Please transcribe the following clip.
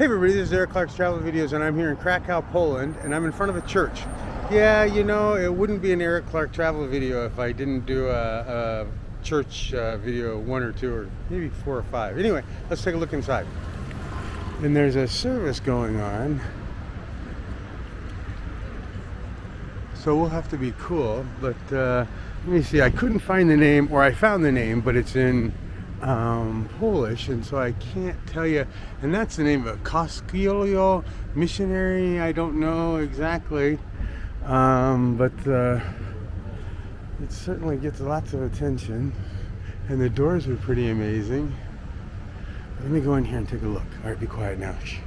Hey everybody, this is Eric Clark's Travel Videos, and I'm here in Krakow, Poland, and I'm in front of a church. Yeah, you know, it wouldn't be an Eric Clark travel video if I didn't do a church video, 1 or 2 or maybe 4 or 5. Anyway, let's take a look inside. And there's a service going on, so we'll have to be cool. But let me see, I couldn't find the name, or I found the name, but it's in Polish, and so I can't tell you. And that's the name of it, Kościół missionary. I don't know exactly, but it certainly gets lots of attention, and the doors are pretty amazing. Let me go in here and take a look. All right, be quiet now. Shh.